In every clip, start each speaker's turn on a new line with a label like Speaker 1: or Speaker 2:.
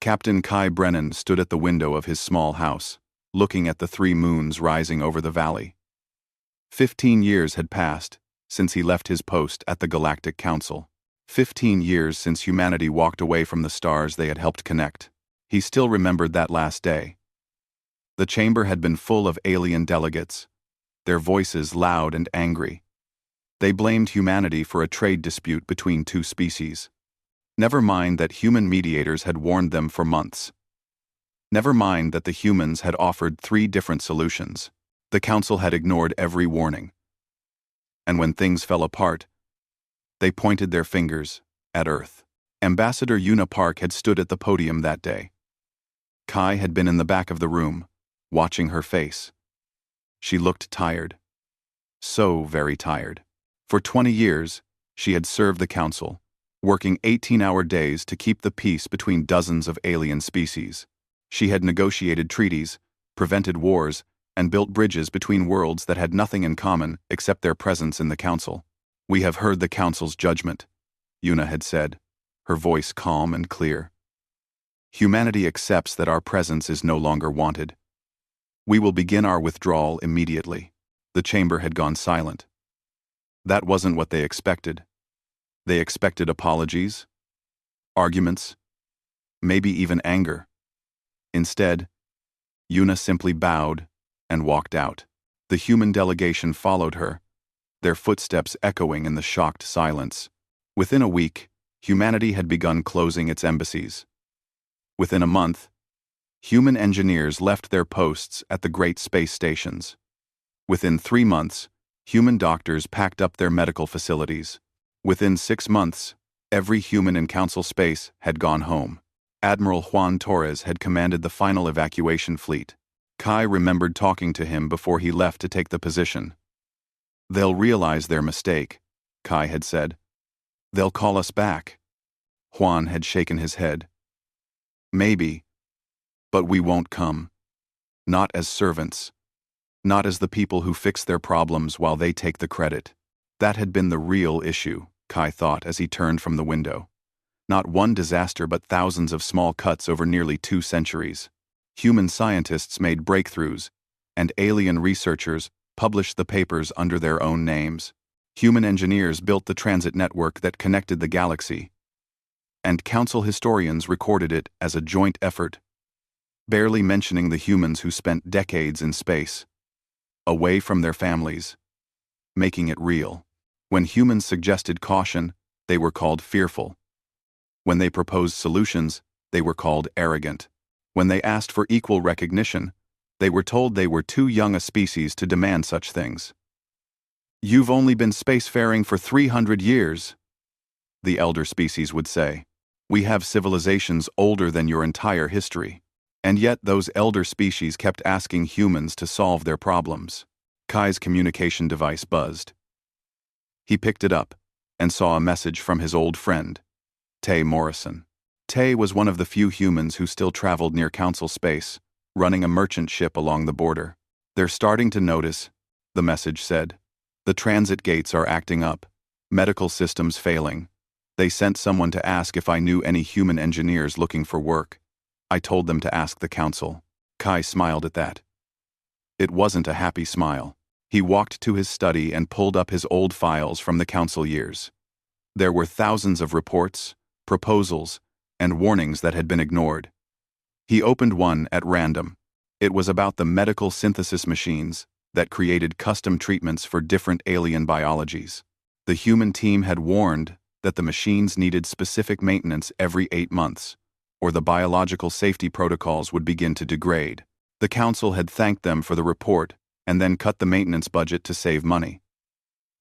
Speaker 1: Captain Kai Brennan stood at the window of his small house, looking at the 3 moons rising over the valley. 15 years had passed since he left his post at the Galactic Council. 15 years since humanity walked away from the stars they had helped connect. He still remembered that last day. The chamber had been full of alien delegates, their voices loud and angry. They blamed humanity for a trade dispute between 2 species. Never mind that human mediators had warned them for months. Never mind that the humans had offered 3 different solutions. The council had ignored every warning. And when things fell apart, they pointed their fingers at Earth. Ambassador Yuna Park had stood at the podium that day. Kai had been in the back of the room, watching her face. She looked tired. So very tired. For 20 years, she had served the council, working 18-hour days to keep the peace between dozens of alien species. She had negotiated treaties, prevented wars, and built bridges between worlds that had nothing in common except their presence in the council. "We have heard the council's judgment," Yuna had said, her voice calm and clear. "Humanity accepts that our presence is no longer wanted. We will begin our withdrawal immediately." The chamber had gone silent. That wasn't what they expected. They expected apologies, arguments, maybe even anger. Instead, Yuna simply bowed and walked out. The human delegation followed her, their footsteps echoing in the shocked silence. Within a week, humanity had begun closing its embassies. Within a month, human engineers left their posts at the great space stations. Within 3 months, human doctors packed up their medical facilities. Within 6 months, every human in council space had gone home. Admiral Juan Torres had commanded the final evacuation fleet. Kai remembered talking to him before he left to take the position. "They'll realize their mistake," Kai had said. "They'll call us back." Juan had shaken his head. "Maybe, but we won't come. Not as servants. Not as the people who fix their problems while they take the credit." That had been the real issue, Kai thought as he turned from the window. Not one disaster but thousands of small cuts over nearly 2 centuries. Human scientists made breakthroughs, and alien researchers published the papers under their own names. Human engineers built the transit network that connected the galaxy, and council historians recorded it as a joint effort, barely mentioning the humans who spent decades in space, away from their families, making it real. When humans suggested caution, they were called fearful. When they proposed solutions, they were called arrogant. When they asked for equal recognition, they were told they were too young a species to demand such things. "You've only been spacefaring for 300 years, the elder species would say. "We have civilizations older than your entire history." And yet those elder species kept asking humans to solve their problems. Kai's communication device buzzed. He picked it up and saw a message from his old friend, Tay Morrison. Tay was one of the few humans who still traveled near council space, running a merchant ship along the border. "They're starting to notice," the message said. "The transit gates are acting up, medical systems failing. They sent someone to ask if I knew any human engineers looking for work. I told them to ask the council." Kai smiled at that. It wasn't a happy smile. He walked to his study and pulled up his old files from the council years. There were thousands of reports, proposals, and warnings that had been ignored. He opened one at random. It was about the medical synthesis machines that created custom treatments for different alien biologies. The human team had warned that the machines needed specific maintenance every 8 months, or the biological safety protocols would begin to degrade. The council had thanked them for the report and then cut the maintenance budget to save money.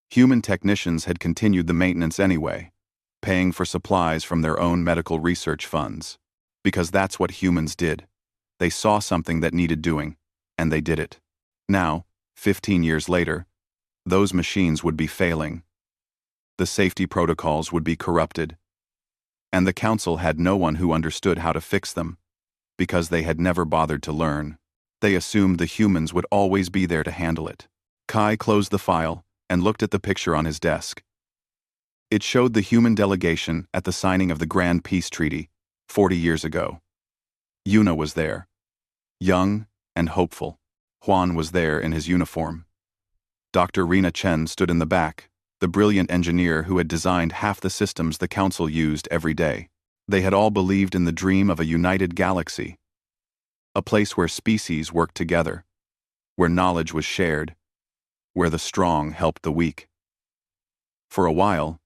Speaker 1: Human technicians had continued the maintenance anyway, paying for supplies from their own medical research funds. Because that's what humans did. They saw something that needed doing, and they did it. Now, 15 years later, those machines would be failing. The safety protocols would be corrupted. And the council had no one who understood how to fix them, because they had never bothered to learn. They assumed the humans would always be there to handle it. Kai closed the file and looked at the picture on his desk. It showed the human delegation at the signing of the Grand Peace Treaty 40 years ago. Yuna was there, young and hopeful. Juan was there in his uniform. Dr. Rena Chen stood in the back, the brilliant engineer who had designed half the systems the Council used every day. They had all believed in the dream of a united galaxy, a place where species worked together, where knowledge was shared, where the strong helped the weak. For a while,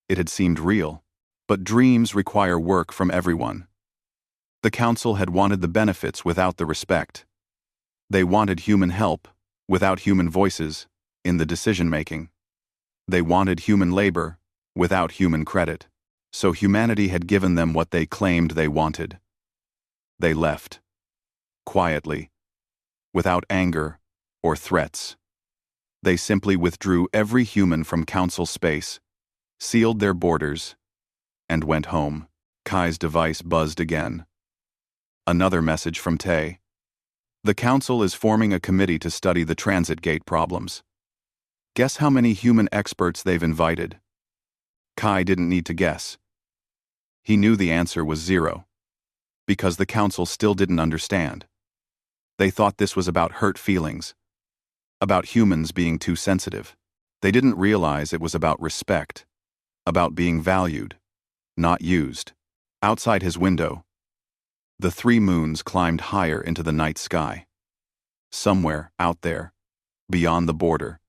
Speaker 1: it had seemed real, but dreams require work from everyone. The Council had wanted the benefits without the respect. They wanted human help, without human voices, in the decision-making. They wanted human labor, without human credit. So humanity had given them what they claimed they wanted. They left. Quietly. Without anger or threats. They simply withdrew every human from Council space, sealed their borders, and went home. Kai's device buzzed again. Another message from Tay. The Council is forming a committee to study the transit gate problems. Guess how many human experts they've invited? Kai didn't need to guess. He knew the answer was 0. Because the Council still didn't understand. They thought this was about hurt feelings. About humans being too sensitive. They didn't realize it was about respect. About being valued, not used. Outside his window, the 3 moons climbed higher into the night sky. Somewhere out there, beyond the border,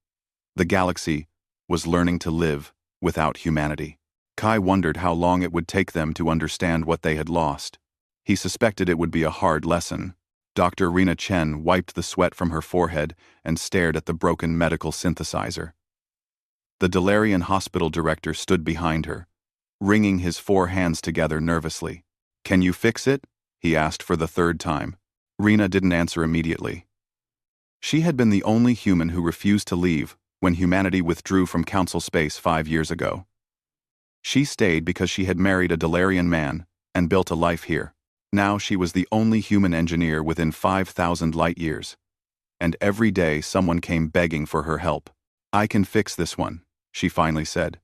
Speaker 1: the galaxy was learning to live without humanity. Kai wondered how long it would take them to understand what they had lost. He suspected it would be a hard lesson. Dr. Rena Chen wiped the sweat from her forehead and stared at the broken medical synthesizer. The Dalarian hospital director stood behind her, wringing his 4 hands together nervously. "Can you fix it?" he asked for the 3rd time. Rena didn't answer immediately. She had been the only human who refused to leave when humanity withdrew from Council space 5 years ago. She stayed because she had married a Dalarian man and built a life here. Now she was the only human engineer within 5,000 light-years. And every day someone came begging for her help. "I can fix this one," she finally said.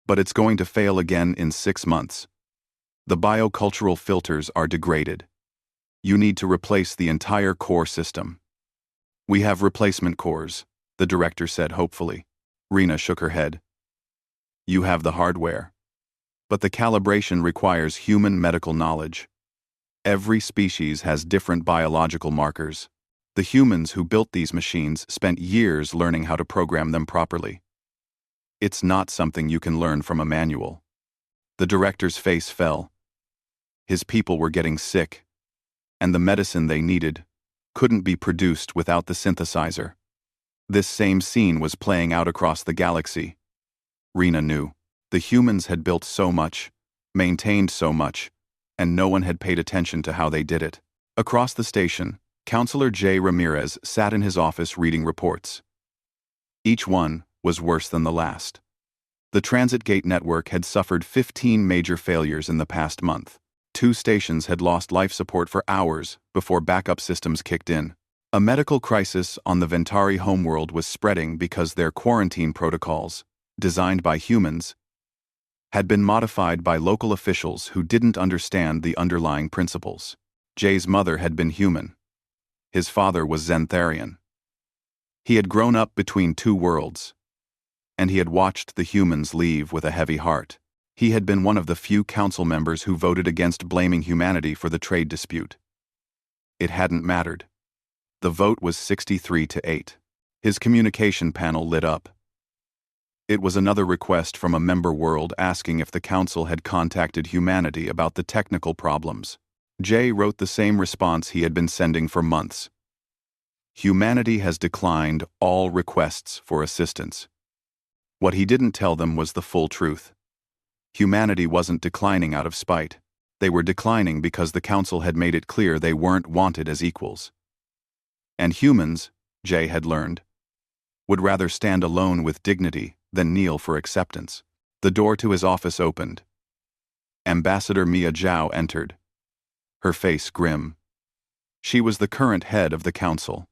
Speaker 1: "But it's going to fail again in 6 months. The biocultural filters are degraded. You need to replace the entire core system." "We have replacement cores," the director said hopefully. Rena shook her head. "You have the hardware. But the calibration requires human medical knowledge. Every species has different biological markers. The humans who built these machines spent years learning how to program them properly. It's not something you can learn from a manual." The director's face fell. His people were getting sick, and the medicine they needed couldn't be produced without the synthesizer. This same scene was playing out across the galaxy. Rena knew. The humans had built so much, maintained so much, and no one had paid attention to how they did it. Across the station, Counselor J. Ramirez sat in his office reading reports. Each one was worse than the last. The transit gate network had suffered 15 major failures in the past month. 2 stations had lost life support for hours before backup systems kicked in. A medical crisis on the Ventari homeworld was spreading because their quarantine protocols, designed by humans, had been modified by local officials who didn't understand the underlying principles. Jay's mother had been human. His father was Zentharian. He had grown up between 2 worlds, and he had watched the humans leave with a heavy heart. He had been one of the few council members who voted against blaming humanity for the trade dispute. It hadn't mattered. The vote was 63-8. His communication panel lit up. It was another request from a member world asking if the council had contacted humanity about the technical problems. Jay wrote the same response he had been sending for months. Humanity has declined all requests for assistance. What he didn't tell them was the full truth. Humanity wasn't declining out of spite. They were declining because the council had made it clear they weren't wanted as equals. And humans, Jay had learned, would rather stand alone with dignity than kneel for acceptance. The door to his office opened. Ambassador Mia Zhao entered, her face grim. She was the current head of the council,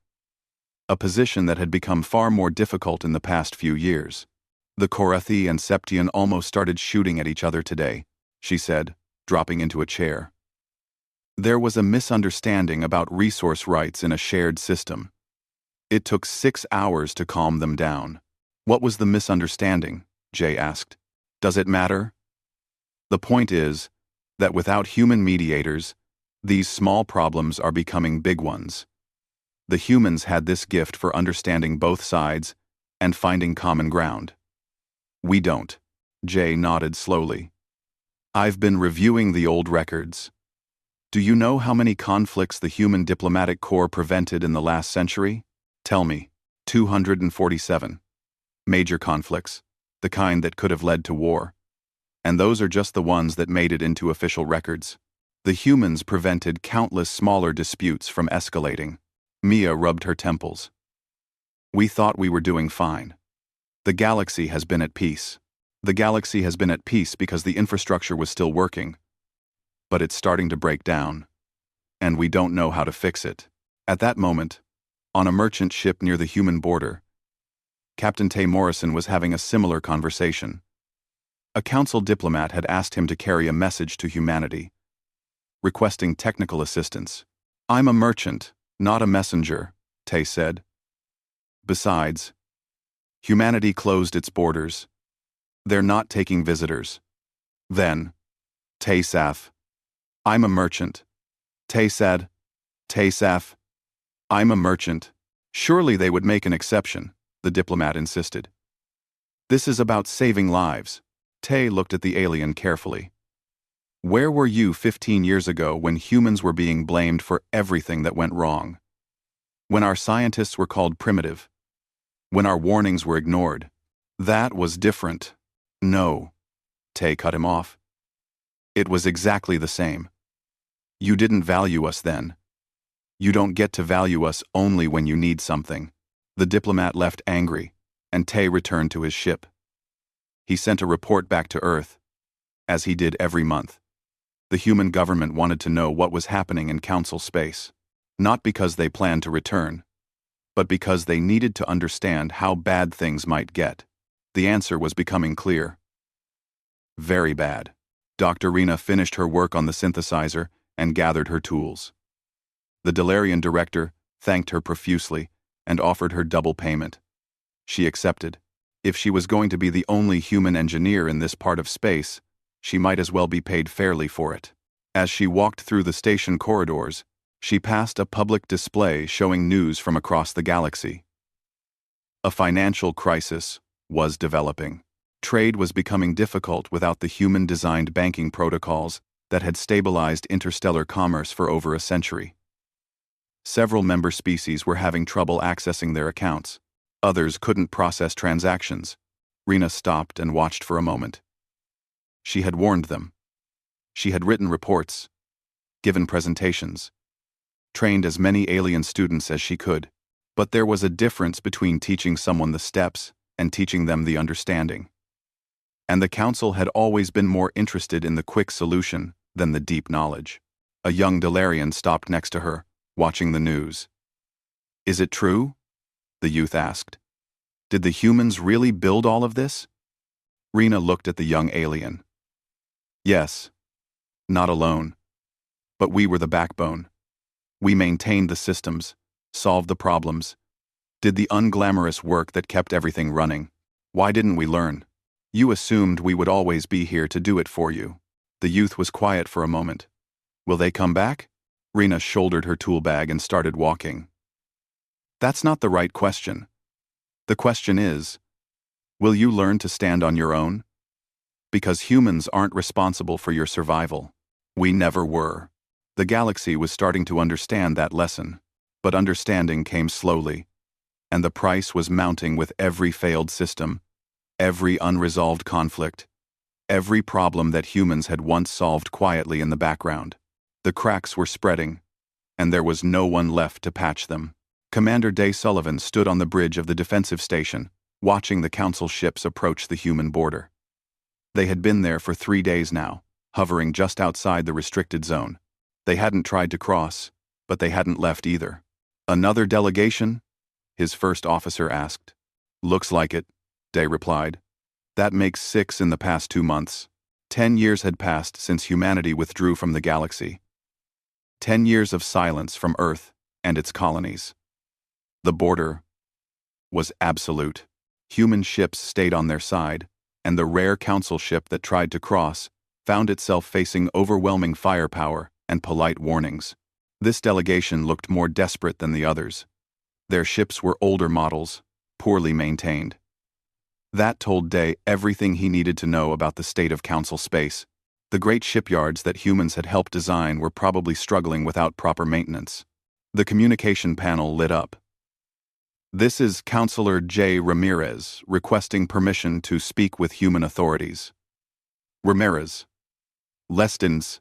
Speaker 1: a position that had become far more difficult in the past few years. "The Korathi and Septian almost started shooting at each other today," she said, dropping into a chair. There was a misunderstanding about resource rights in a shared system. It took 6 hours to calm them down. What was the misunderstanding? Jay asked. Does it matter? The point is that without human mediators, these small problems are becoming big ones. The humans had this gift for understanding both sides and finding common ground. We don't. Jay nodded slowly. I've been reviewing the old records. Do you know how many conflicts the human diplomatic corps prevented in the last century? Tell me. 247. Major conflicts, the kind that could have led to war. And those are just the ones that made it into official records. The humans prevented countless smaller disputes from escalating. Mia rubbed her temples. We thought we were doing fine. The galaxy has been at peace. The galaxy has been at peace because the infrastructure was still working. But it's starting to break down. And we don't know how to fix it. At that moment, on a merchant ship near the human border, Captain Tay Morrison was having a similar conversation. A council diplomat had asked him to carry a message to humanity, requesting technical assistance. I'm a merchant, not a messenger, Tay said. Besides, humanity closed its borders. They're not taking visitors. Then, Tay Saf. I'm a merchant. Tay said. Tay Saf. I'm a merchant. Surely they would make an exception, the diplomat insisted. This is about saving lives. Tay looked at the alien carefully. Where were you 15 years ago when humans were being blamed for everything that went wrong? When our scientists were called primitive? When our warnings were ignored? That was different. No. Tay cut him off. It was exactly the same. You didn't value us then. You don't get to value us only when you need something. The diplomat left angry, and Tay returned to his ship. He sent a report back to Earth, as he did every month. The human government wanted to know what was happening in council space, not because they planned to return, but because they needed to understand how bad things might get. The answer was becoming clear. Very bad. Dr. Rena finished her work on the synthesizer and gathered her tools. The Delarian director thanked her profusely and offered her double payment. She accepted. If she was going to be the only human engineer in this part of space, she might as well be paid fairly for it. As she walked through the station corridors, she passed a public display showing news from across the galaxy. A financial crisis was developing. Trade was becoming difficult without the human-designed banking protocols that had stabilized interstellar commerce for over a century. Several member species were having trouble accessing their accounts. Others couldn't process transactions. Rena stopped and watched for a moment. She had warned them. She had written reports, given presentations, trained as many alien students as she could. But there was a difference between teaching someone the steps and teaching them the understanding. And the council had always been more interested in the quick solution than the deep knowledge. A young Delarian stopped next to her, watching the news. Is it true? The youth asked. Did the humans really build all of this? Rena looked at the young alien. Yes. Not alone. But we were the backbone. We maintained the systems, solved the problems, did the unglamorous work that kept everything running. Why didn't we learn? You assumed we would always be here to do it for you. The youth was quiet for a moment. Will they come back? Rena shouldered her tool bag and started walking. That's not the right question. The question is, will you learn to stand on your own? Because humans aren't responsible for your survival. We never were. The galaxy was starting to understand that lesson, but understanding came slowly, and the price was mounting with every failed system, every unresolved conflict, every problem that humans had once solved quietly in the background. The cracks were spreading, and there was no one left to patch them. Commander Day Sullivan stood on the bridge of the defensive station, watching the council ships approach the human border. They had been there for 3 days now, hovering just outside the restricted zone. They hadn't tried to cross, but they hadn't left either. Another delegation? His first officer asked. Looks like it, Day replied. That makes 6 in the past 2 months. 10 years had passed since humanity withdrew from the galaxy. 10 years of silence from Earth and its colonies. The border was absolute. Human ships stayed on their side, and the rare council ship that tried to cross found itself facing overwhelming firepower and polite warnings. This delegation looked more desperate than the others. Their ships were older models, poorly maintained. That told Day everything he needed to know about the state of council space. The great shipyards that humans had helped design were probably struggling without proper maintenance. The communication panel lit up. "This is Counselor J. Ramirez requesting permission to speak with human authorities." Ramirez. Lestins.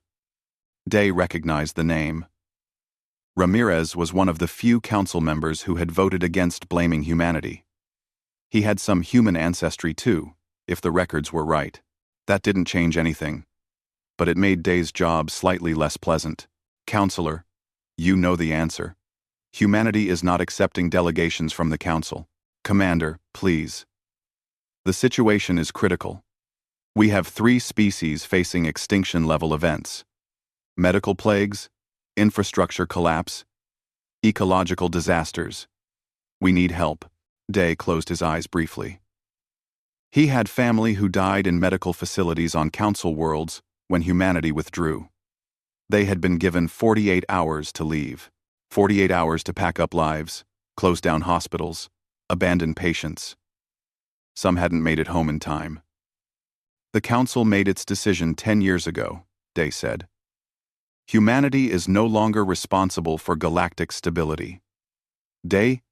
Speaker 1: Day recognized the name. Ramirez was one of the few council members who had voted against blaming humanity. He had some human ancestry too, if the records were right. That didn't change anything. But it made Day's job slightly less pleasant. "Counselor, you know the answer. Humanity is not accepting delegations from the Council. Commander, please. The situation is critical. We have 3 species facing extinction-level events: medical plagues, infrastructure collapse, ecological disasters. We need help." Day closed his eyes briefly. He had family who died in medical facilities on Council worlds when humanity withdrew. They had been given 48 hours to leave. 48 hours to pack up lives, close down hospitals, abandon patients. Some hadn't made it home in time. "The Council made its decision 10 years ago," Day said. "Humanity is no longer responsible for galactic stability." Day,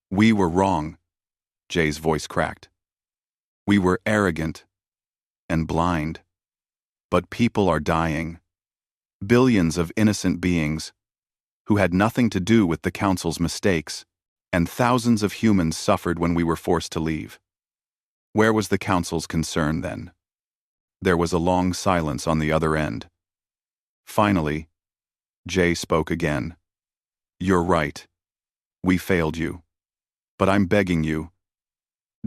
Speaker 1: we were wrong," Jay's voice cracked. "We were arrogant and blind. But people are dying. Billions of innocent beings who had nothing to do with the Council's mistakes, and thousands of humans suffered when we were forced to leave. Where was the Council's concern then?" There was a long silence on the other end. Finally, Jay spoke again. "You're right. We failed you. But I'm begging you,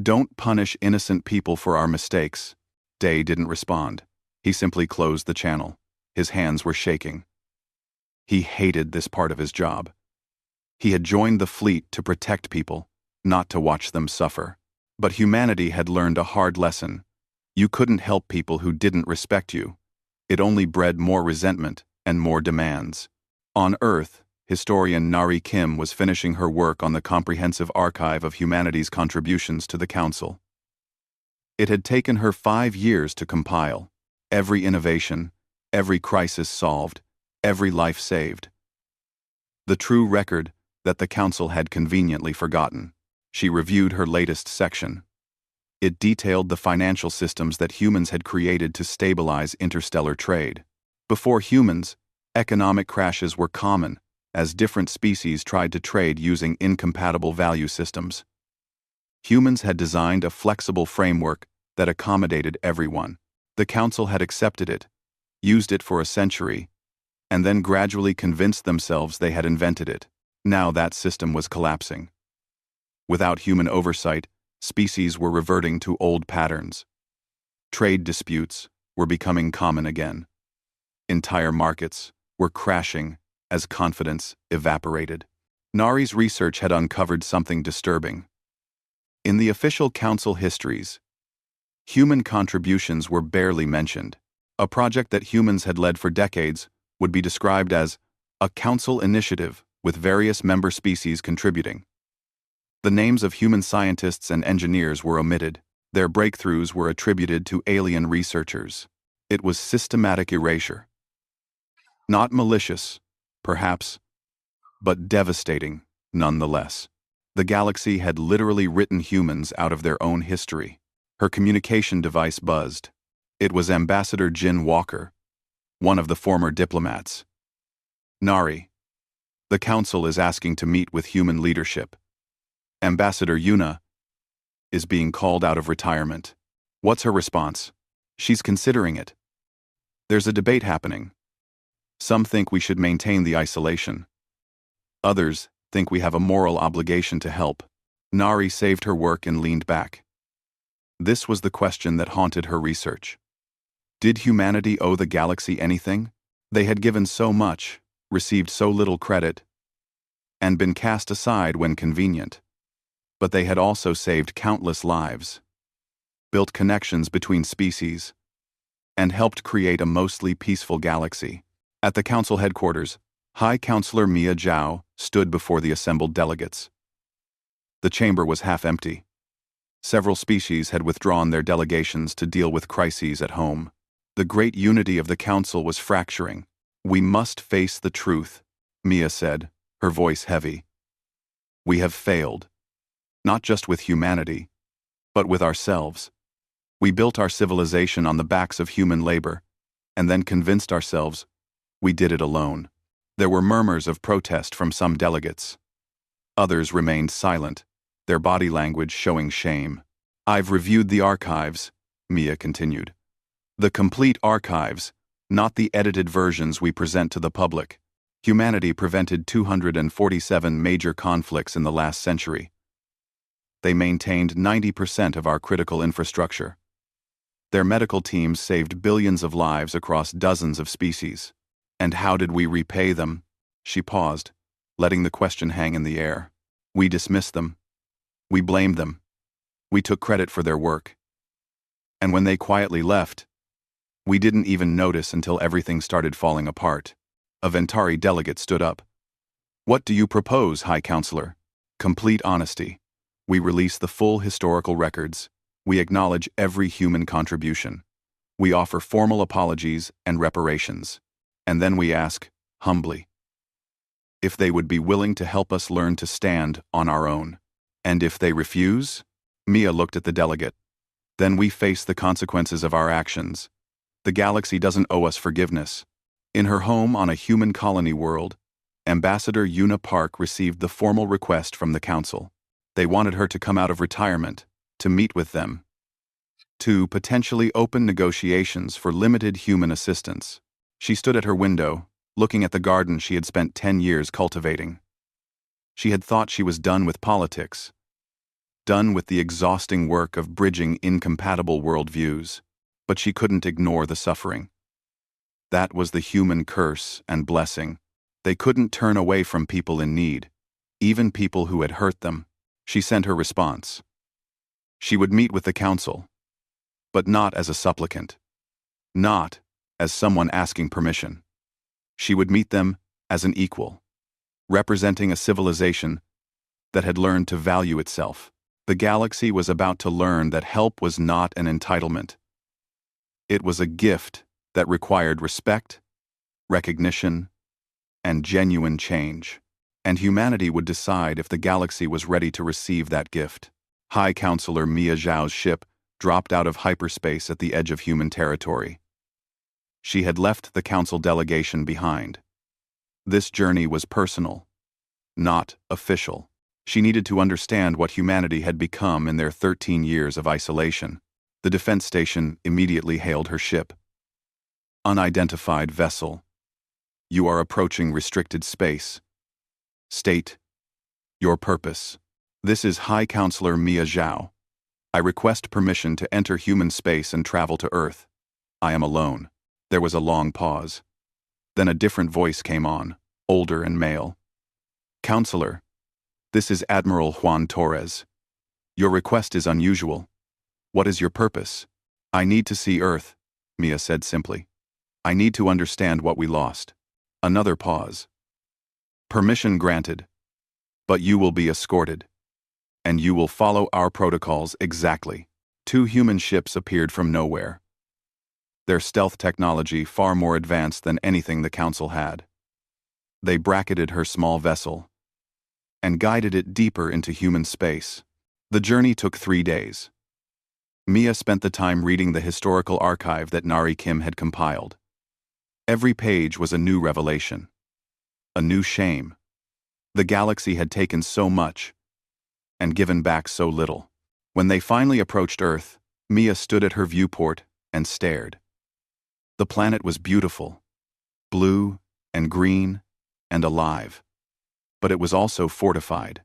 Speaker 1: don't punish innocent people for our mistakes." Day didn't respond. He simply closed the channel. His hands were shaking. He hated this part of his job. He had joined the fleet to protect people, not to watch them suffer. But humanity had learned a hard lesson. You couldn't help people who didn't respect you. It only bred more resentment and more demands. On Earth, historian Nari Kim was finishing her work on the comprehensive archive of humanity's contributions to the Council. It had taken her 5 years to compile. Every innovation, every crisis solved, every life saved. The true record that the Council had conveniently forgotten. She reviewed her latest section. It detailed the financial systems that humans had created to stabilize interstellar trade. Before humans, economic crashes were common, as different species tried to trade using incompatible value systems. Humans had designed a flexible framework that accommodated everyone. The Council had accepted it, used it for a century, and then gradually convinced themselves they had invented it. Now that system was collapsing. Without human oversight, species were reverting to old patterns. Trade disputes were becoming common again. Entire markets were crashing as confidence evaporated. Nari's research had uncovered something disturbing. In the official Council histories, human contributions were barely mentioned. A project that humans had led for decades would be described as a Council initiative with various member species contributing. The names of human scientists and engineers were omitted. Their breakthroughs were attributed to alien researchers. It was systematic erasure. Not malicious, perhaps, but devastating nonetheless. The galaxy had literally written humans out of their own history. Her communication device buzzed. It was Ambassador Jin Walker, one of the former diplomats. "Nari, the Council is asking to meet with human leadership. Ambassador Yuna is being called out of retirement." What's her response? "She's considering it. There's a debate happening. Some think we should maintain the isolation. Others think we have a moral obligation to help." Nari saved her work and leaned back. This was the question that haunted her research. Did humanity owe the galaxy anything? They had given so much, received so little credit, and been cast aside when convenient. But they had also saved countless lives, built connections between species, and helped create a mostly peaceful galaxy. At the council headquarters, High Counselor Mia Zhao stood before the assembled delegates. The chamber was half empty. Several species had withdrawn their delegations to deal with crises at home. The great unity of the council was fracturing. "We must face the truth," Mia said, her voice heavy. "We have failed. Not just with humanity, but with ourselves. We built our civilization on the backs of human labor, and then convinced ourselves we did it alone." There were murmurs of protest from some delegates. Others remained silent, their body language showing shame. "I've reviewed the archives," Mia continued. "The complete archives, not the edited versions we present to the public. Humanity prevented 247 major conflicts in the last century. They maintained 90% of our critical infrastructure. Their medical teams saved billions of lives across dozens of species. And how did we repay them?" She paused, letting the question hang in the air. "We dismissed them. We blamed them. We took credit for their work. And when they quietly left, we didn't even notice until everything started falling apart." A Ventari delegate stood up. "What do you propose, High Counselor?" "Complete honesty. We release the full historical records. We acknowledge every human contribution. We offer formal apologies and reparations. And then we ask, humbly, if they would be willing to help us learn to stand on our own. And if they refuse?" Mia looked at the delegate. "Then we face the consequences of our actions. The galaxy doesn't owe us forgiveness." In her home on a human colony world, Ambassador Yuna Park received the formal request from the council. They wanted her to come out of retirement, to meet with them, to potentially open negotiations for limited human assistance. She stood at her window, looking at the garden she had spent 10 years cultivating. She had thought she was done with politics, done with the exhausting work of bridging incompatible worldviews, but she couldn't ignore the suffering. That was the human curse and blessing. They couldn't turn away from people in need, even people who had hurt them. She sent her response. She would meet with the council, but not as a supplicant, not as someone asking permission. She would meet them as an equal, representing a civilization that had learned to value itself. The galaxy was about to learn that help was not an entitlement. It was a gift that required respect, recognition, and genuine change. And humanity would decide if the galaxy was ready to receive that gift. High Counselor Mia Zhao's ship dropped out of hyperspace at the edge of human territory. She had left the council delegation behind. This journey was personal, not official. She needed to understand what humanity had become in their 13 years of isolation. The defense station immediately hailed her ship. "Unidentified vessel. You are approaching restricted space. State your purpose." "This is High Counselor Mia Zhao. I request permission to enter human space and travel to Earth. I am alone." There was a long pause. Then a different voice came on, older and male. "Counselor, this is Admiral Juan Torres. Your request is unusual. What is your purpose?" "I need to see Earth," Mia said simply. "I need to understand what we lost." Another pause. "Permission granted. But you will be escorted. And you will follow our protocols exactly." 2 human ships appeared from nowhere. Their stealth technology far more advanced than anything the council had. They bracketed her small vessel and guided it deeper into human space. The journey took 3 days. Mia spent the time reading the historical archive that Nari Kim had compiled. Every page was a new revelation, a new shame. The galaxy had taken so much and given back so little. When they finally approached Earth, Mia stood at her viewport and stared. The planet was beautiful, blue and green and alive. But it was also fortified.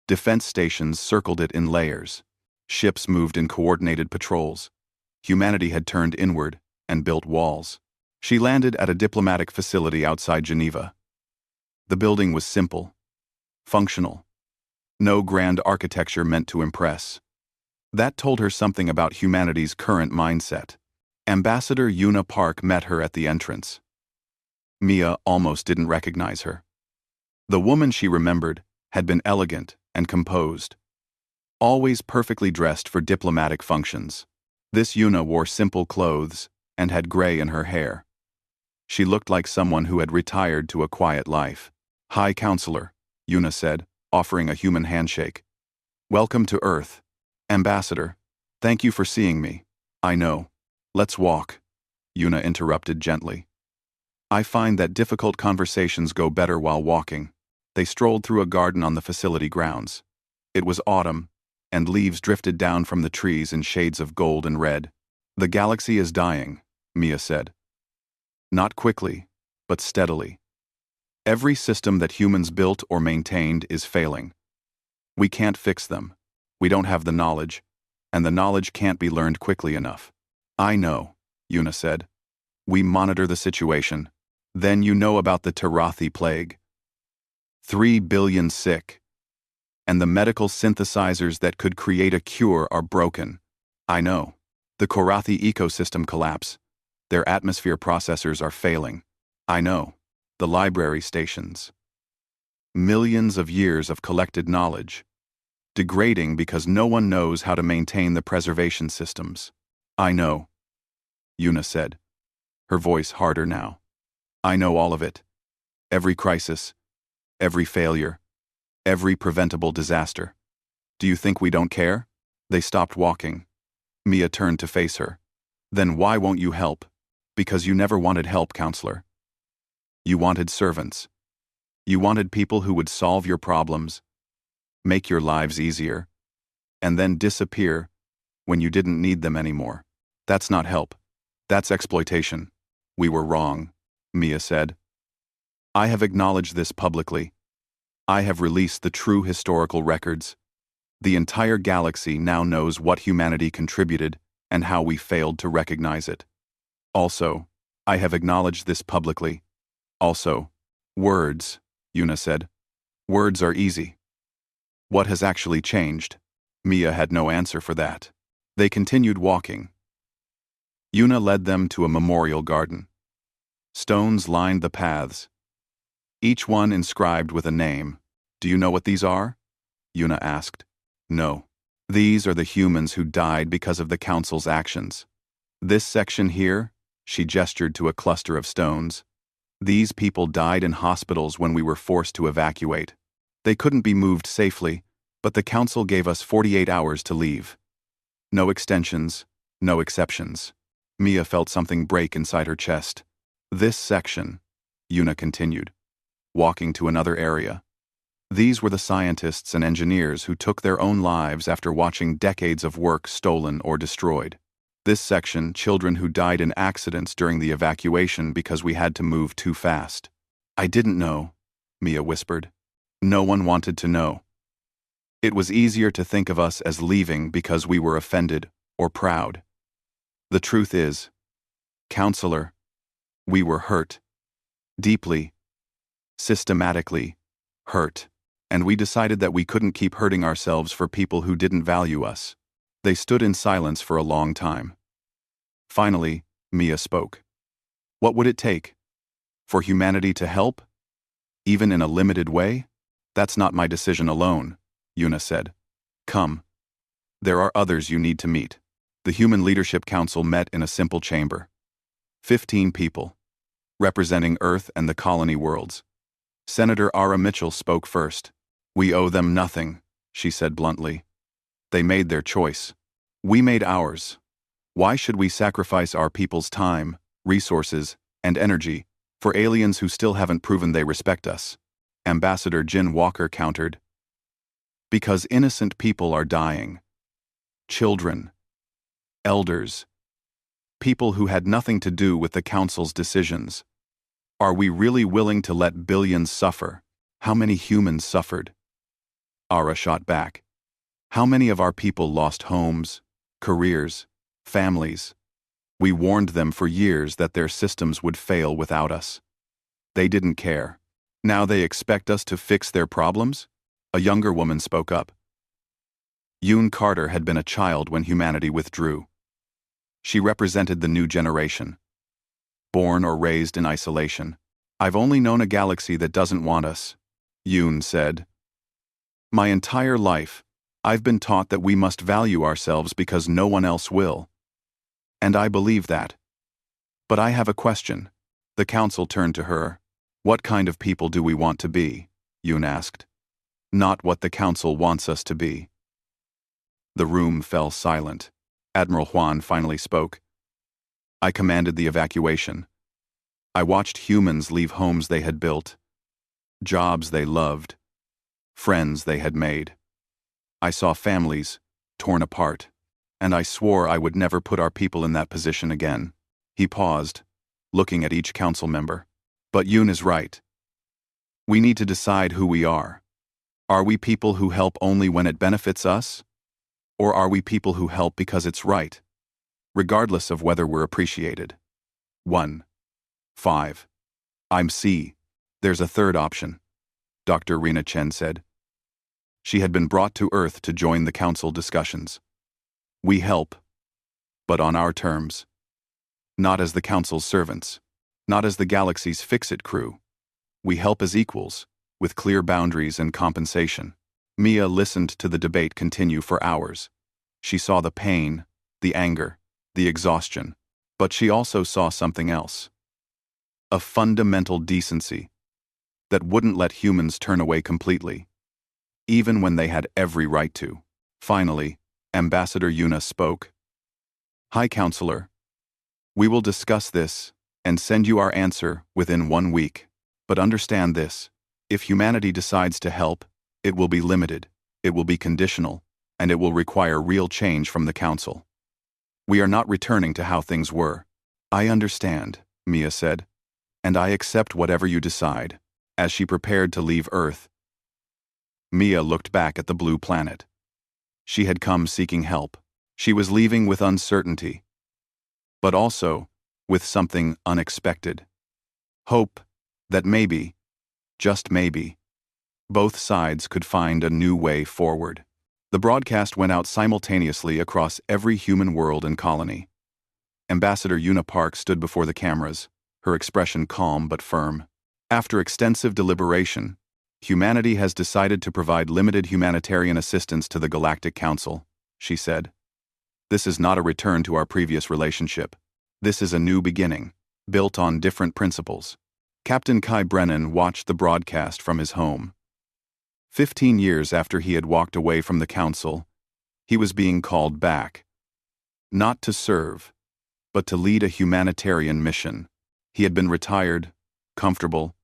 Speaker 1: Defense stations circled it in layers. Ships moved in coordinated patrols. Humanity had turned inward and built walls. She landed at a diplomatic facility outside Geneva. The building was simple, functional. No grand architecture meant to impress. That told her something about humanity's current mindset. Ambassador Yuna Park met her at the entrance. Mia almost didn't recognize her. The woman she remembered had been elegant and composed, always perfectly dressed for diplomatic functions. This Yuna wore simple clothes and had gray in her hair. She looked like someone who had retired to a quiet life. "Hi, Counselor," Yuna said, offering a human handshake. "Welcome to Earth. Ambassador, thank you for seeing me." "I know. Let's walk," Yuna interrupted gently. "I find that difficult conversations go better while walking." They strolled through a garden on the facility grounds. It was autumn, and leaves drifted down from the trees in shades of gold and red. "The galaxy is dying," Mia said. "Not quickly, but steadily. Every system that humans built or maintained is failing. We can't fix them. We don't have the knowledge, and the knowledge can't be learned quickly enough." "I know," Yuna said. "We monitor the situation. Then you know about the Tarathi plague. 3 billion sick. And the medical synthesizers that could create a cure are broken." "I know. The Korathi ecosystem collapse. Their atmosphere processors are failing." "I know. The library stations. Millions of years of collected knowledge. Degrading because no one knows how to maintain the preservation systems." "I know," Yuna said, her voice harder now. "I know all of it. Every crisis, every failure, every preventable disaster. Do you think we don't care?" They stopped walking. Mia turned to face her. "Then why won't you help?" "Because you never wanted help, Counselor. You wanted servants. You wanted people who would solve your problems, make your lives easier, and then disappear when you didn't need them anymore. That's not help. That's exploitation." "We were wrong," Mia said. "I have acknowledged this publicly. I have released the true historical records. The entire galaxy now knows what humanity contributed and how we failed to recognize it. Also, I have acknowledged this publicly. Also, words," Yuna said. "Words are easy. What has actually changed?" Mia had no answer for that. They continued walking. Yuna led them to a memorial garden. Stones lined the paths, each one inscribed with a name. "Do you know what these are?" Yuna asked. "No. These are the humans who died because of the Council's actions. This section here," she gestured to a cluster of stones. "These people died in hospitals when we were forced to evacuate. They couldn't be moved safely, but the Council gave us 48 hours to leave. No extensions, no exceptions." Mia felt something break inside her chest. "This section," Yuna continued, walking to another area. "These were the scientists and engineers who took their own lives after watching decades of work stolen or destroyed. This section, children who died in accidents during the evacuation because we had to move too fast." "I didn't know," Mia whispered. "No one wanted to know. It was easier to think of us as leaving because we were offended or proud. The truth is, Counselor, we were hurt. Deeply, systematically hurt. And we decided that we couldn't keep hurting ourselves for people who didn't value us." They stood in silence for a long time. Finally, Mia spoke. "What would it take? For humanity to help? Even in a limited way?" "That's not my decision alone," Yuna said. "Come. There are others you need to meet." The Human Leadership Council met in a simple chamber. 15 people, representing Earth and the colony worlds. Senator Ara Mitchell spoke first. "We owe them nothing," she said bluntly. "They made their choice. We made ours. Why should we sacrifice our people's time, resources, and energy for aliens who still haven't proven they respect us?" Ambassador Jin Walker countered. "Because innocent people are dying. Children, elders, people who had nothing to do with the Council's decisions. Are we really willing to let billions suffer?" "How many humans suffered?" Ara shot back. "How many of our people lost homes, careers, families? We warned them for years that their systems would fail without us. They didn't care. Now they expect us to fix their problems? A younger woman spoke up. Yoon Carter had been a child when humanity withdrew. She represented the new generation. Born or raised in isolation. I've only known a galaxy that doesn't want us, Yoon said. My entire life, I've been taught that we must value ourselves because no one else will. And I believe that. But I have a question. The council turned to her. What kind of people do we want to be? Yoon asked. Not what the council wants us to be. The room fell silent. Admiral Huan finally spoke. I commanded the evacuation. I watched humans leave homes they had built, jobs they loved, friends they had made. I saw families torn apart, and I swore I would never put our people in that position again. He paused, looking at each council member. But Yoon is right. We need to decide who we are. Are we people who help only when it benefits us? Or are we people who help because it's right, regardless of whether we're appreciated? 1. 5. I'm C. There's a third option, Dr. Rena Chen said. She had been brought to Earth to join the council discussions. We help, but on our terms. Not as the council's servants, not as the galaxy's fix-it crew. We help as equals, with clear boundaries and compensation. Mia listened to the debate continue for hours. She saw the pain, the anger, the exhaustion, but she also saw something else. A fundamental decency that wouldn't let humans turn away completely, even when they had every right to. Finally, Ambassador Yuna spoke. High Counselor, we will discuss this and send you our answer within 1 week. But understand this, if humanity decides to help, it will be limited, it will be conditional, and it will require real change from the Council. We are not returning to how things were. I understand, Mia said, and I accept whatever you decide. As she prepared to leave Earth, Mia looked back at the blue planet. She had come seeking help. She was leaving with uncertainty, but also with something unexpected. Hope that maybe, just maybe, both sides could find a new way forward. The broadcast went out simultaneously across every human world and colony. Ambassador Yuna Park stood before the cameras, her expression calm but firm. After extensive deliberation, humanity has decided to provide limited humanitarian assistance to the Galactic Council, she said. This is not a return to our previous relationship. This is a new beginning, built on different principles. Captain Kai Brennan watched the broadcast from his home. 15 years after he had walked away from the council, he was being called back. Not to serve, but to lead a humanitarian mission. He had been retired, comfortable,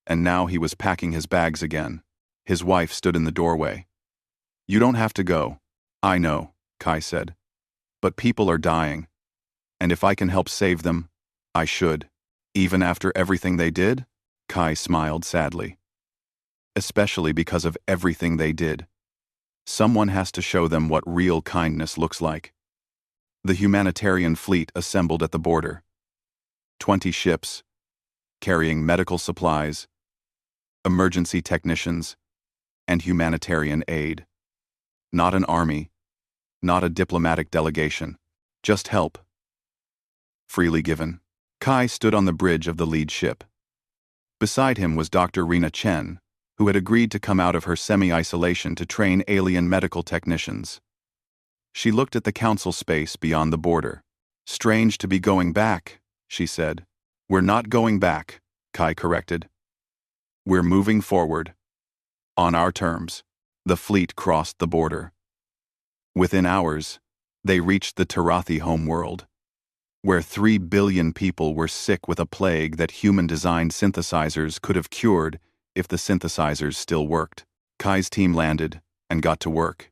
Speaker 1: and now he was packing his bags again. His wife stood in the doorway. You don't have to go. I know, Kai said. But people are dying. And if I can help save them, I should. Even after everything they did? Kai smiled sadly. Especially because of everything they did. Someone has to show them what real kindness looks like. The humanitarian fleet assembled at the border. 20 ships, carrying medical supplies, emergency technicians, and humanitarian aid. Not an army, not a diplomatic delegation, just help. Freely given. Kai stood on the bridge of the lead ship. Beside him was Dr. Rena Chen, who had agreed to come out of her semi-isolation to train alien medical technicians. She looked at the council space beyond the border. Strange to be going back, she said. We're not going back, Kai corrected. We're moving forward. On our terms. The fleet crossed the border. Within hours, they reached the Tarathi homeworld, where 3 billion people were sick with a plague that human-designed synthesizers could have cured if the synthesizers still worked. Kai's team landed and got to work.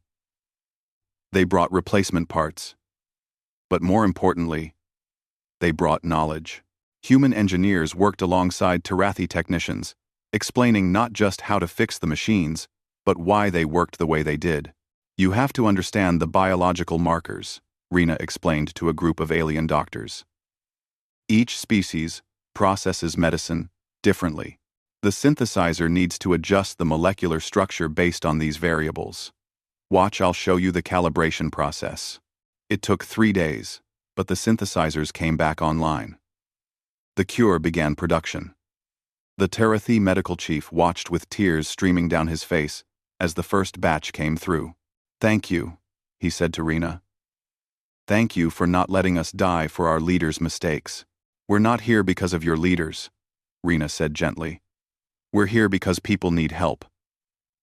Speaker 1: They brought replacement parts. But more importantly, they brought knowledge. Human engineers worked alongside Tarathi technicians, explaining not just how to fix the machines, but why they worked the way they did. You have to understand the biological markers, Rena explained to a group of alien doctors. Each species processes medicine differently. The synthesizer needs to adjust the molecular structure based on these variables. Watch, I'll show you the calibration process. It took 3 days, but the synthesizers came back online. The cure began production. The Tarathi medical chief watched with tears streaming down his face as the first batch came through. "Thank you," he said to Rena. "Thank you for not letting us die for our leaders' mistakes. We're not here because of your leaders," Rena said gently. "We're here because people need help.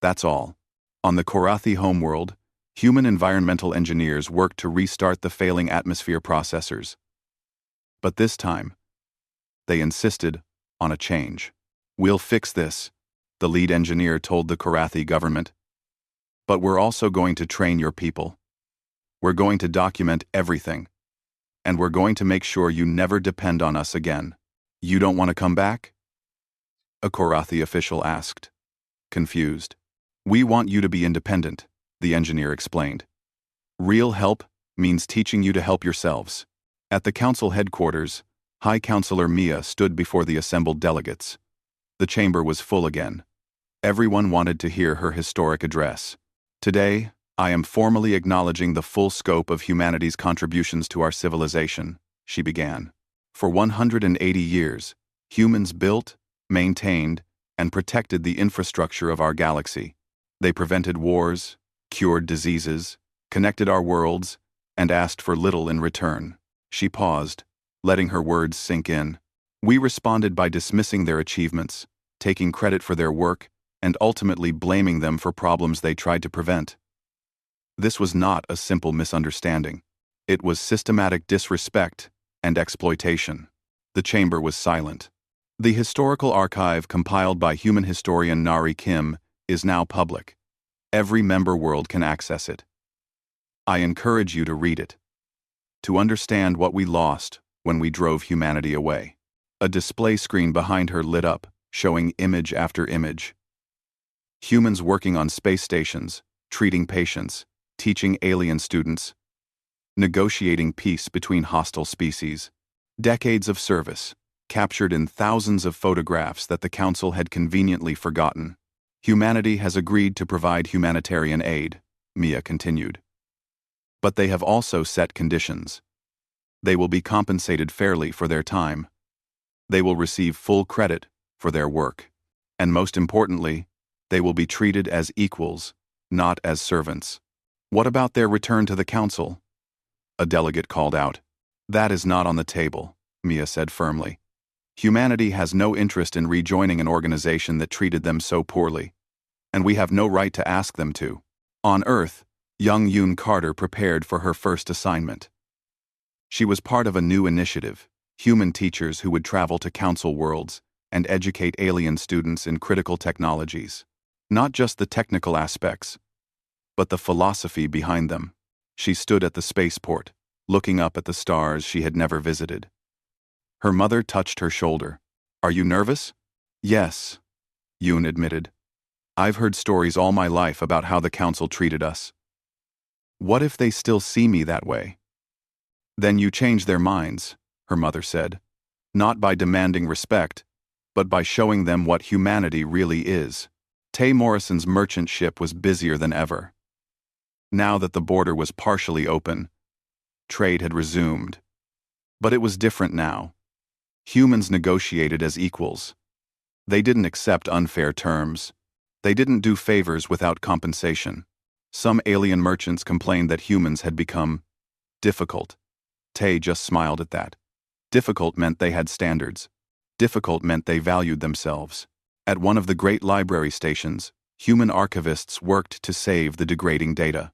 Speaker 1: That's all." On the Korathi homeworld, human environmental engineers worked to restart the failing atmosphere processors. But this time, they insisted on a change. "We'll fix this," the lead engineer told the Korathi government. "But we're also going to train your people. We're going to document everything. And we're going to make sure you never depend on us again. You don't want to come back?" a Korathi official asked, confused. "We want you to be independent," the engineer explained. "Real help means teaching you to help yourselves." At the council headquarters, High Counselor Mia stood before the assembled delegates. The chamber was full again. Everyone wanted to hear her historic address. "Today, I am formally acknowledging the full scope of humanity's contributions to our civilization," she began. "For 180 years, humans built, maintained, and protected the infrastructure of our galaxy. They prevented wars, cured diseases, connected our worlds, and asked for little in return." She paused, letting her words sink in. "We responded by dismissing their achievements, taking credit for their work, and ultimately blaming them for problems they tried to prevent. This was not a simple misunderstanding. It was systematic disrespect and exploitation." The chamber was silent. The historical archive compiled by human historian Nari Kim is now public. Every member world can access it. I encourage you to read it, to understand what we lost when we drove humanity away. A display screen behind her lit up, showing image after image. Humans working on space stations, treating patients, teaching alien students, negotiating peace between hostile species. Decades of service, captured in thousands of photographs that the Council had conveniently forgotten. Humanity has agreed to provide humanitarian aid, Mia continued. But they have also set conditions. They will be compensated fairly for their time. They will receive full credit for their work. And most importantly, they will be treated as equals, not as servants. What about their return to the Council? A delegate called out. That is not on the table, Mia said firmly. Humanity has no interest in rejoining an organization that treated them so poorly. And we have no right to ask them to. On Earth, young Yoon Carter prepared for her first assignment. She was part of a new initiative, human teachers who would travel to Council worlds and educate alien students in critical technologies. Not just the technical aspects, but the philosophy behind them. She stood at the spaceport, looking up at the stars she had never visited. Her mother touched her shoulder. Are you nervous? Yes, Yoon admitted. I've heard stories all my life about how the Council treated us. What if they still see me that way? Then you change their minds, her mother said. Not by demanding respect, but by showing them what humanity really is. Tay Morrison's merchant ship was busier than ever. Now that the border was partially open, trade had resumed. But it was different now. Humans negotiated as equals. They didn't accept unfair terms. They didn't do favors without compensation. Some alien merchants complained that humans had become difficult. Tay just smiled at that. Difficult meant they had standards. Difficult meant they valued themselves. At one of the great library stations, human archivists worked to save the degrading data.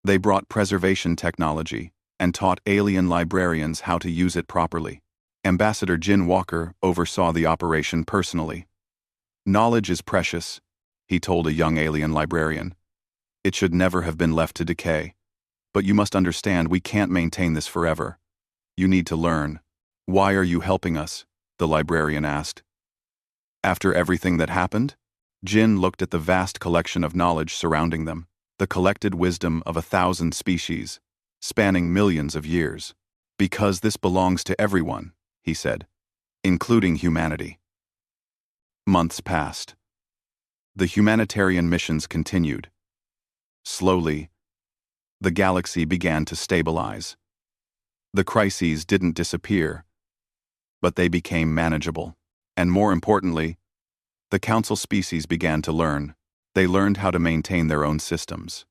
Speaker 1: They brought preservation technology and taught alien librarians how to use it properly. Ambassador Jin Walker oversaw the operation personally. Knowledge is precious, he told a young alien librarian. It should never have been left to decay. But you must understand we can't maintain this forever. You need to learn. Why are you helping us? The librarian asked. After everything that happened, Jin looked at the vast collection of knowledge surrounding them, the collected wisdom of 1,000 species, spanning millions of years. Because this belongs to everyone, he said, including humanity. Months passed. The humanitarian missions continued. Slowly, the galaxy began to stabilize. The crises didn't disappear, but they became manageable. And more importantly, the council species began to learn. They learned how to maintain their own systems.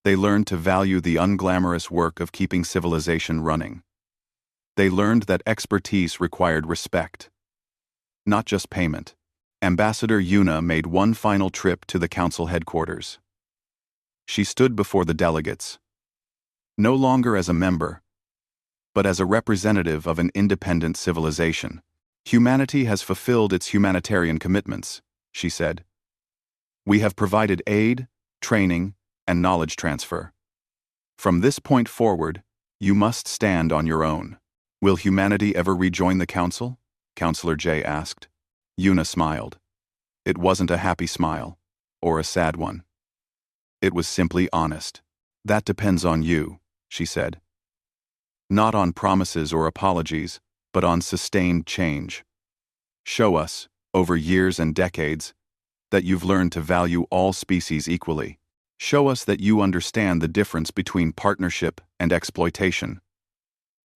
Speaker 1: They learned to value the unglamorous work of keeping civilization running. They learned that expertise required respect, not just payment. Ambassador Yuna made one final trip to the council headquarters. She stood before the delegates, no longer as a member, but as a representative of an independent civilization. Humanity has fulfilled its humanitarian commitments, she said. We have provided aid, training, and knowledge transfer. From this point forward, you must stand on your own. Will humanity ever rejoin the council? Counselor J asked. Yuna smiled. It wasn't a happy smile, or a sad one. It was simply honest. That depends on you, she said. Not on promises or apologies, but on sustained change. Show us, over years and decades, that you've learned to value all species equally. Show us that you understand the difference between partnership and exploitation.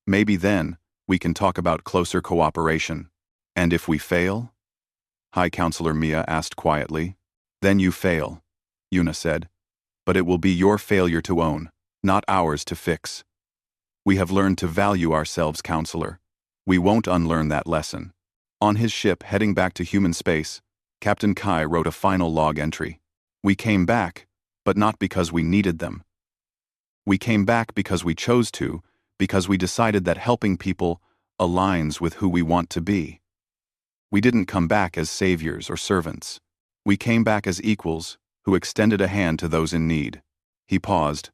Speaker 1: Maybe then, we can talk about closer cooperation. And if we fail? High Counselor Mia asked quietly. Then you fail, Yuna said. But it will be your failure to own, not ours to fix. We have learned to value ourselves, Counselor. We won't unlearn that lesson. On his ship heading back to human space, Captain Kai wrote a final log entry. We came back, but not because we needed them. We came back because we chose to, because we decided that helping people aligns with who we want to be. We didn't come back as saviors or servants. We came back as equals who extended a hand to those in need. He paused,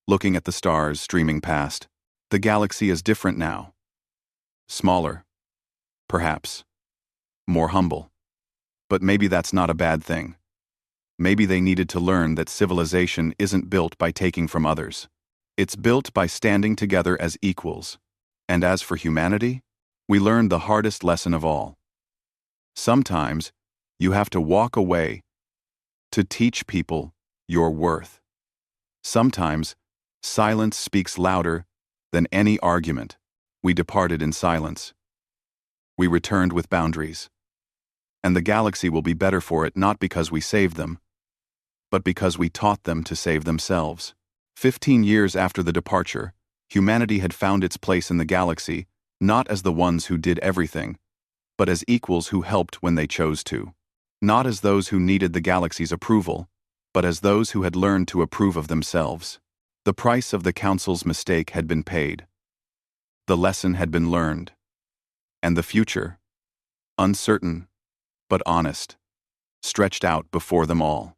Speaker 1: looking at the stars streaming past. The galaxy is different now. Smaller, perhaps. More humble. But maybe that's not a bad thing. Maybe they needed to learn that civilization isn't built by taking from others. It's built by standing together as equals. And as for humanity, we learned the hardest lesson of all. Sometimes, you have to walk away to teach people your worth. Sometimes, silence speaks louder than any argument. We departed in silence. We returned with boundaries. And the galaxy will be better for it not because we saved them, but because we taught them to save themselves. 15 years after the departure, humanity had found its place in the galaxy, not as the ones who did everything, but as equals who helped when they chose to. Not as those who needed the galaxy's approval, but as those who had learned to approve of themselves. The price of the Council's mistake had been paid. The lesson had been learned. And the future, uncertain but honest, stretched out before them all.